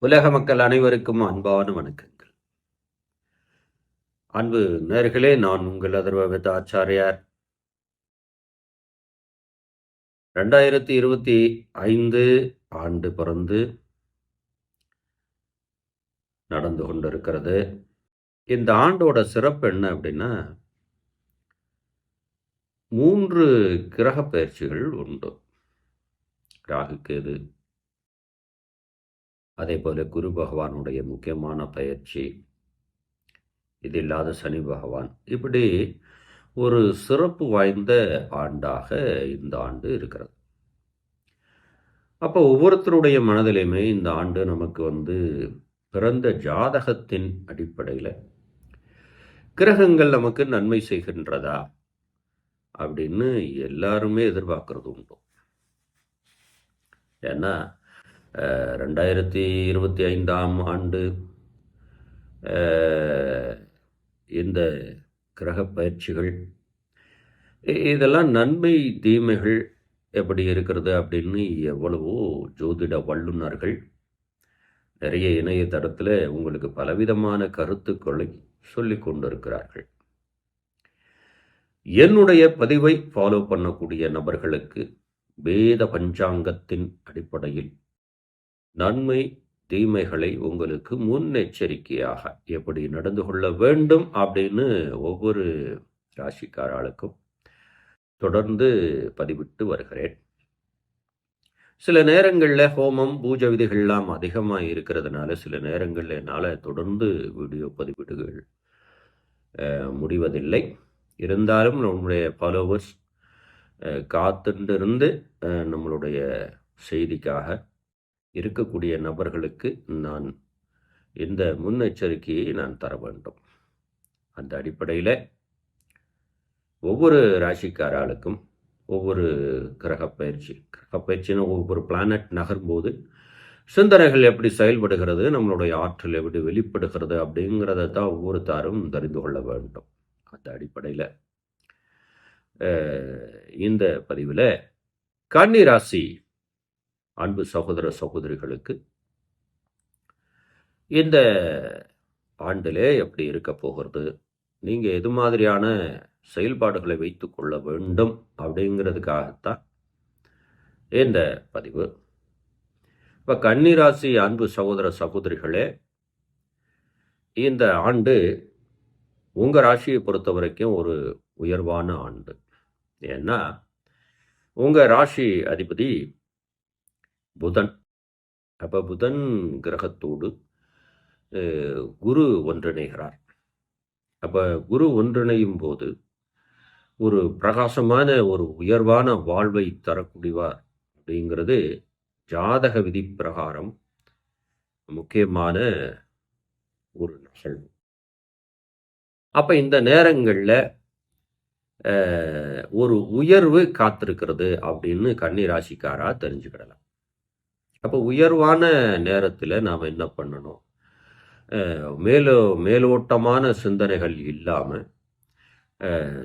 உலக மக்கள் அனைவருக்கும் அன்பான வணக்கங்கள். அன்பு நேயர்களே, நான் உங்கள் அதர்வ ஆச்சாரியார். 2025 ஆண்டு பிறந்து நடந்து கொண்டிருக்கிறது. இந்த ஆண்டோட சிறப்பு என்ன அப்படின்னா, 3 கிரக பயிற்சிகள் உண்டு. ராகு, கேது, அதே போல குரு பகவானுடைய முக்கியமான பயிற்சி, இது இல்லாத சனி பகவான். இப்படி ஒரு சிறப்பு வாய்ந்த ஆண்டாக இந்த ஆண்டு இருக்கிறது. அப்போ ஒவ்வொருத்தருடைய மனதிலையுமே இந்த ஆண்டு நமக்கு பிறந்த ஜாதகத்தின் அடிப்படையில் கிரகங்கள் நமக்கு நன்மை செய்கின்றதா அப்படின்னு எல்லாருமே எதிர்பார்க்கறது உண்டு. ஏன்னா 2025ஆம் ஆண்டு இந்த கிரக பயிற்சிகள் இதெல்லாம் நன்மை தீமைகள் எப்படி இருக்கிறது அப்படின்னு எவ்வளவோ ஜோதிட வல்லுநர்கள் நிறைய இணையதளத்தில் உங்களுக்கு பலவிதமான கருத்துக்களை சொல்லி கொண்டிருக்கிறார்கள். என்னுடைய பதிவை ஃபாலோ பண்ணக்கூடிய நபர்களுக்கு வேத பஞ்சாங்கத்தின் அடிப்படையில் நன்மை தீமைகளை உங்களுக்கு முன்னெச்சரிக்கையாக எப்படி நடந்து கொள்ள வேண்டும் அப்படின்னு ஒவ்வொரு ராசிக்காரர்களுக்கும் தொடர்ந்து பதிவிட்டு வருகிறேன். சில நேரங்களில் ஹோமம் பூஜை விதிகள்லாம் அதிகமாக இருக்கிறதுனால சில நேரங்களில் என்னால் தொடர்ந்து வீடியோ பதிவிடுகள் முடிவதில்லை. இருந்தாலும் நம்முடைய ஃபாலோவர்ஸ் காத்துட்டு நம்மளுடைய செய்திக்காக இருக்கக்கூடிய நபர்களுக்கு நான் இந்த முன்னெச்சரிக்கையை நான் தர வேண்டும். அந்த அடிப்படையில் ஒவ்வொரு ராசிக்காரர்களுக்கும் ஒவ்வொரு கிரகப்பயிற்சின்னு ஒவ்வொரு பிளானட் நகரும்போது சிந்தனைகள் எப்படி செயல்படுகிறது, நம்மளுடைய ஆற்றல் எப்படி வெளிப்படுகிறது அப்படிங்கிறத தான் ஒவ்வொருத்தாரும் தெரிந்து கொள்ள வேண்டும். அந்த அடிப்படையில் இந்த பதிவில் கன்னி ராசி அன்பு சகோதர சகோதரிகளுக்கு இந்த ஆண்டிலே எப்படி இருக்க போகிறது, நீங்கள் எது மாதிரியான செயல்பாடுகளை வைத்து கொள்ள வேண்டும் அப்படிங்கிறதுக்காகத்தான் இந்த பதிவு. இப்போ கன்னிராசி அன்பு சகோதர சகோதரிகளே, இந்த ஆண்டு உங்கள் ராசியை பொறுத்த வரைக்கும் ஒரு உயர்வான ஆண்டு. ஏன்னா உங்கள் ராசி அதிபதி புதன். அப்போ புதன் கிரகத்தோடு குரு ஒன்றிணைகிறார். அப்போ குரு ஒன்றிணையும் போது ஒரு பிரகாசமான ஒரு உயர்வான வாழ்வை தரக்கூடியவார் அப்படிங்கிறது ஜாதக விதி பிரகாரம் முக்கியமான ஒரு நிகழ்வு. அப்போ இந்த நேரங்களில் ஒரு உயர்வு காத்திருக்கிறது அப்படின்னு கன்னி ராசிக்காரா தெரிஞ்சுக்கிடலாம். அப்போ உயர்வான நேரத்தில் நாம் என்ன பண்ணணும், மேலோட்டமான சிந்தனைகள் இல்லாமல்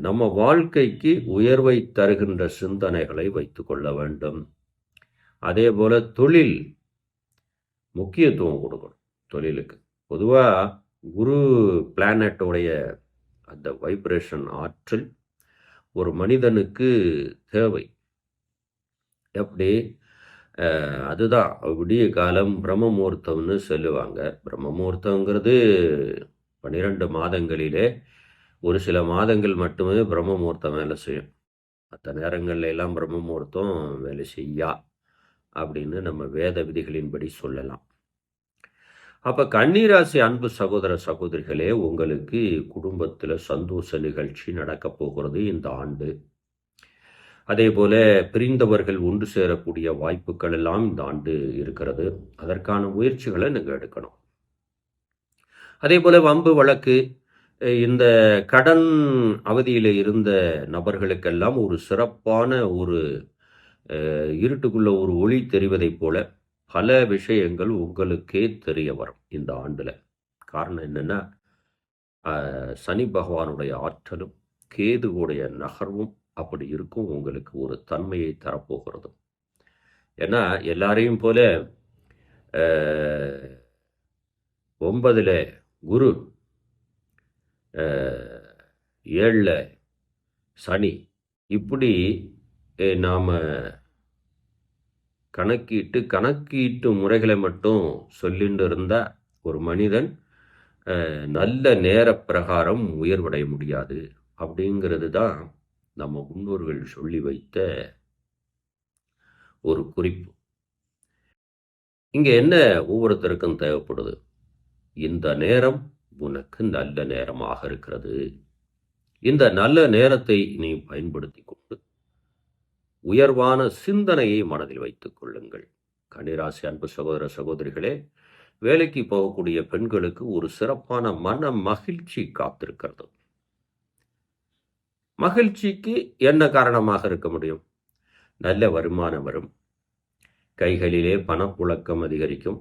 நம்ம வாழ்க்கைக்கு உயர்வை தருகின்ற சிந்தனைகளை வைத்து கொள்ள வேண்டும். அதே போல் தொழில் முக்கியத்துவம் கொடுக்கணும். தொழிலுக்கு பொதுவாக குரு பிளானட்டோடைய அந்த வைப்ரேஷன் ஆற்றல் ஒரு மனிதனுக்கு தேவை. எப்படி அதுதான் விடிய காலம் பிரம்ம முகூர்த்தம்னு சொல்லுவாங்க. பிரம்ம முகூர்த்தங்கிறது 12 மாதங்களிலே ஒரு சில மாதங்கள் மட்டுமே பிரம்ம முகூர்த்தம் வேலை செய்யும். மற்ற நேரங்கள்ல எல்லாம் பிரம்ம முகூர்த்தம் வேலை செய்யா அப்படின்னு நம்ம வேத விதிகளின்படி சொல்லலாம். அப்போ கன்னிராசி அன்பு சகோதர சகோதரிகளே, உங்களுக்கு குடும்பத்தில் சந்தோஷ நிகழ்ச்சி நடக்கப் போகிறது இந்த ஆண்டு. அதே போல பிரிந்தவர்கள் ஒன்று சேரக்கூடிய வாய்ப்புகள் எல்லாம் இந்த ஆண்டு இருக்கிறது. அதற்கான முயற்சிகளை நீங்கள் எடுக்கணும். அதே போல வம்பு வழக்கு, இந்த கடன் அவதியில் இருந்த நபர்களுக்கெல்லாம் ஒரு சிறப்பான ஒரு இருட்டுக்குள்ள ஒரு ஒளி தெரிவதைப் போல பல விஷயங்கள் உங்களுக்கே தெரிய வரும் இந்த ஆண்டில். காரணம் என்னென்னா, சனி பகவானுடைய ஆற்றலும் கேதுவுடைய நகர்வும் அப்படி இருக்கும். உங்களுக்கு ஒரு தன்மையை தரப்போகிறது. ஏன்னா எல்லாரையும் போல 9ல் குரு, 7ல் சனி. இப்படி நாம் கணக்கீட்டு முறைகளை மட்டும் சொல்லிட்டு இருந்தால் ஒரு மனிதன் நல்ல நேர பிரகாரம் உயர்வடைய முடியாது. அப்படிங்கிறது தான் நம்ம முன்னோர்கள் சொல்லி வைத்த ஒரு குறிப்பு. இங்கே என்ன ஒவ்வொருத்தருக்கும் தேவைப்படுது? இந்த நேரம் உனக்கு நல்ல நேரமாக இருக்கிறது. இந்த நல்ல நேரத்தை நீ பயன்படுத்தி கொண்டு உயர்வான சிந்தனையை மனதில் வைத்துக் கொள்ளுங்கள். கன்னிராசி அன்பு சகோதர சகோதரிகளே, வேலைக்கு போகக்கூடிய பெண்களுக்கு ஒரு சிறப்பான மன மகிழ்ச்சி காத்திருக்கிறது. மகிழ்ச்சிக்கு என்ன காரணமாக இருக்க முடியும்? நல்ல வருமானம் வரும், கைகளிலே பணப்புழக்கம் அதிகரிக்கும்,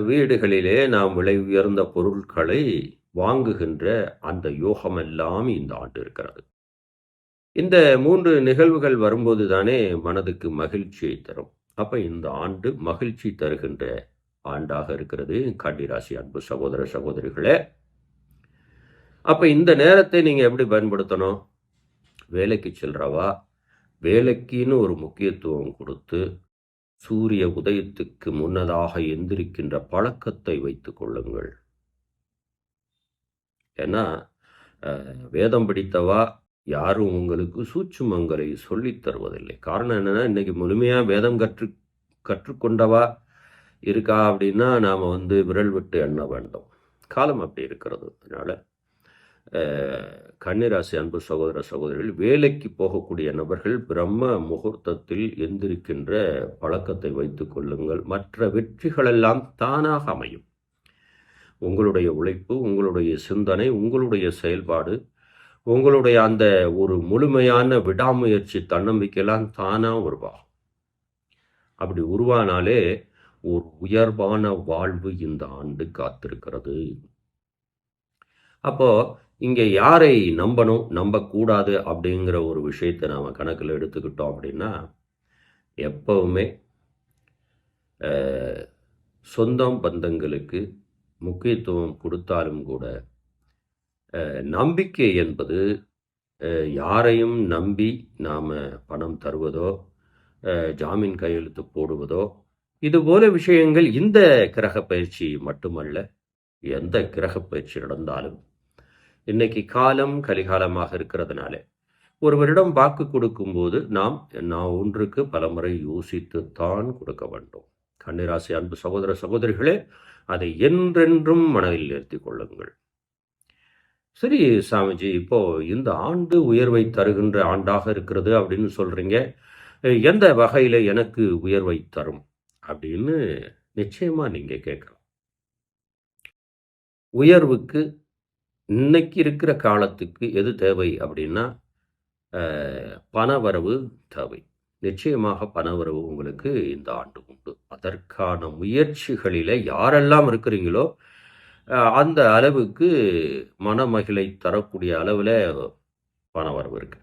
வீடுகளிலே நாம் விலை உயர்ந்த பொருட்களை வாங்குகின்ற அந்த யோகமெல்லாம் இந்த ஆண்டு இருக்கிறது. இந்த 3 நிகழ்வுகள் வரும்போது தானே மனதுக்கு மகிழ்ச்சியை தரும். அப்ப இந்த ஆண்டு மகிழ்ச்சி தருகின்ற ஆண்டாக இருக்கிறது கன்னிராசி அன்பு சகோதர சகோதரிகளே. அப்ப இந்த நேரத்தை நீங்க எப்படி பயன்படுத்தணும்? வேலைக்கு செல்றவா வேலைக்குன்னு ஒரு முக்கியத்துவம் கொடுத்து சூரிய உதயத்துக்கு முன்னதாக எந்திரிக்கின்ற பழக்கத்தை வைத்துக் கொள்ளுங்கள். ஏன்னா வேதம் படித்தவா யாரும் உங்களுக்கு சூட்சுமங்களை சொல்லித் தருவதில்லை. காரணம் என்னன்னா, இன்னைக்கு முழுமையாக வேதம் கற்றுக்கொண்டவா இருக்கா அப்படின்னா நாம் விரல் விட்டு எண்ண வேண்டும். காலம் அப்படி இருக்கிறது. அதனால் கன்னிராசி அன்பு சகோதர சகோதரிகள், வேலைக்கு போகக்கூடிய நபர்கள் பிரம்ம முகூர்த்தத்தில் எந்திரிக்கின்ற பழக்கத்தை வைத்துக் கொள்ளுங்கள். மற்ற வெற்றிகளெல்லாம் தானாக அமையும். உங்களுடைய உழைப்பு, உங்களுடைய சிந்தனை, உங்களுடைய செயல்பாடு, உங்களுடைய அந்த ஒரு முழுமையான விடாமுயற்சி, தன்னம்பிக்கையெல்லாம் தானாக உருவாகும். அப்படி உருவானாலே ஒரு உயர்வான வாழ்வு இந்த ஆண்டு காத்திருக்கிறது. அப்போ இங்கே யாரை நம்பணும், நம்பக்கூடாது அப்படிங்கிற ஒரு விஷயத்தை நாம் கணக்கில் எடுத்துக்கிட்டோம் அப்படின்னா, எப்பவுமே சொந்தம் பந்தங்களுக்கு முக்கியத்துவம் கொடுத்தாலும் கூட நம்பிக்கை என்பது யாரையும் நம்பி நாம் பணம் தருவதோ, ஜாமீன் கையெழுத்து போடுவதோ, இதுபோல விஷயங்கள் இந்த கிரக பயிற்சி மட்டுமல்ல, எந்த கிரக பயிற்சி நடந்தாலும் இன்னைக்கு காலம் கலிகாலமாக இருக்கிறதுனால ஒருவரிடம் வாக்கு கொடுக்கும்போது நாம் ஒன்றுக்கு பலமுறை யோசித்துத்தான் கொடுக்க வேண்டும். கன்னிராசி அன்பு சகோதர சகோதரிகளே, அதை என்றென்றும் மனதில் நிறுத்திக் கொள்ளுங்கள். சரி சாமிஜி, இப்போ இந்த ஆண்டு உயர்வை தருகின்ற ஆண்டாக இருக்கிறது அப்படின்னு சொல்றீங்க, எந்த வகையில எனக்கு உயர்வை தரும் அப்படின்னு நிச்சயமா நீங்க கேட்கலாம். உயர்வுக்கு இன்னைக்கு இருக்கிற காலத்துக்கு எது தேவை அப்படின்னா, பணவரவு தேவை. நிச்சயமாக பணவரவு உங்களுக்கு இந்த ஆண்டு உண்டு. அதற்கான முயற்சிகளில் யாரெல்லாம் இருக்கிறீங்களோ அந்த அளவுக்கு மனமகிழை தரக்கூடிய அளவில் பணவரவு இருக்கு.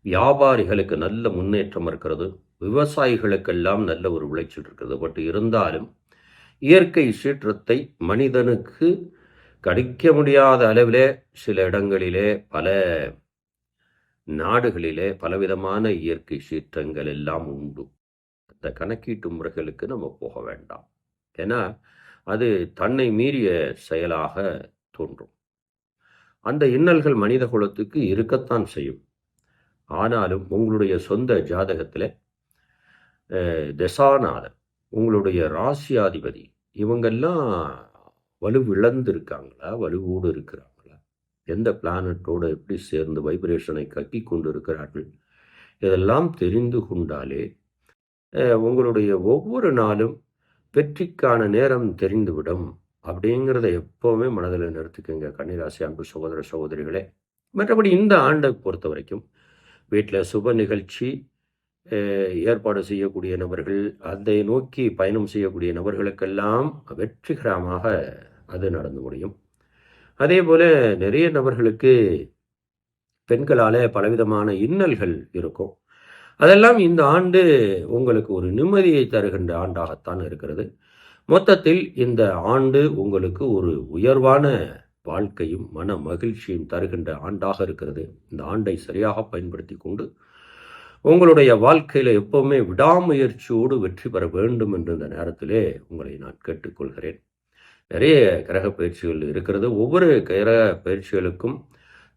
வியாபாரிகளுக்கு நல்ல முன்னேற்றம் இருக்கிறது. விவசாயிகளுக்கெல்லாம் நல்ல ஒரு விளைச்சல் இருக்கிறது. பட் இருந்தாலும் இயற்கை சீற்றத்தை மனிதனுக்கு கடிக்க முடியாத அளவிலே சில இடங்களிலே, பல நாடுகளிலே பலவிதமான இயற்கை சீற்றங்கள் எல்லாம் உண்டு. அந்த கணக்கீட்டு முறைகளுக்கு நம்ம போக வேண்டாம். ஏன்னா அது தன்னை மீறிய செயலாக தோன்றும். அந்த இன்னல்கள் மனித குலத்துக்கு இருக்கத்தான் செய்யும். ஆனாலும் உங்களுடைய சொந்த ஜாதகத்தில் தசாநாதன், உங்களுடைய ராசியாதிபதி, இவங்கெல்லாம் வலுவிழந்திருக்காங்களா, வலுவோடு இருக்கிறாங்களா, எந்த பிளானட்டோடு எப்படி சேர்ந்து வைப்ரேஷனை கக்கி கொண்டு இருக்கிறார்கள், இதெல்லாம் தெரிந்து கொண்டாலே உங்களுடைய ஒவ்வொரு நாளும் வெற்றிக்கான நேரம் தெரிந்துவிடும். அப்படிங்கிறத எப்போவுமே மனதில் நிறுத்திக்கங்க கன்னிராசி அன்பு சகோதர சகோதரிகளே. மற்றபடி இந்த ஆண்டை பொறுத்த வரைக்கும் வீட்டில் சுப நிகழ்ச்சி ஏற்பாடு செய்யக்கூடிய நபர்கள், அதை நோக்கி பயணம் செய்யக்கூடிய நபர்களுக்கெல்லாம் வெற்றிகரமாக அது நடந்து முடியும். அதே போல் நிறைய நபர்களுக்கு பெண்களால் பலவிதமான இன்னல்கள் இருக்கும். அதெல்லாம் இந்த ஆண்டு உங்களுக்கு ஒரு நிம்மதியை தருகின்ற ஆண்டாகத்தான் இருக்கிறது. மொத்தத்தில் இந்த ஆண்டு உங்களுக்கு ஒரு உயர்வான வாழ்க்கையும் மன மகிழ்ச்சியும் தருகின்ற ஆண்டாக இருக்கிறது. இந்த ஆண்டை சரியாக பயன்படுத்தி கொண்டு உங்களுடைய வாழ்க்கையில் எப்பவுமே விடாமுயற்சியோடு வெற்றி பெற வேண்டும் என்று இந்த நேரத்திலே உங்களை நான் கேட்டுக்கொள்கிறேன். நிறைய கிரக பயிற்சிகள் இருக்கிறது. ஒவ்வொரு கிரக பயிற்சிகளுக்கும்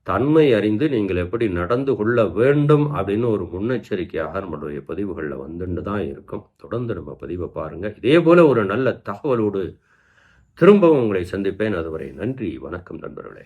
தன்மை அறிந்து நீங்கள் எப்படி நடந்து கொள்ள வேண்டும் அப்படின்னு ஒரு முன்னெச்சரிக்கையாக நம்மளுடைய பதிவுகளில் வந்துட்டு தான் இருக்கும். தொடர்ந்து நம்ம பதிவை பாருங்கள். இதே போல் ஒரு நல்ல தகவலோடு திரும்பவும் உங்களை சந்திப்பேன். அதுவரை நன்றி, வணக்கம் நண்பர்களே.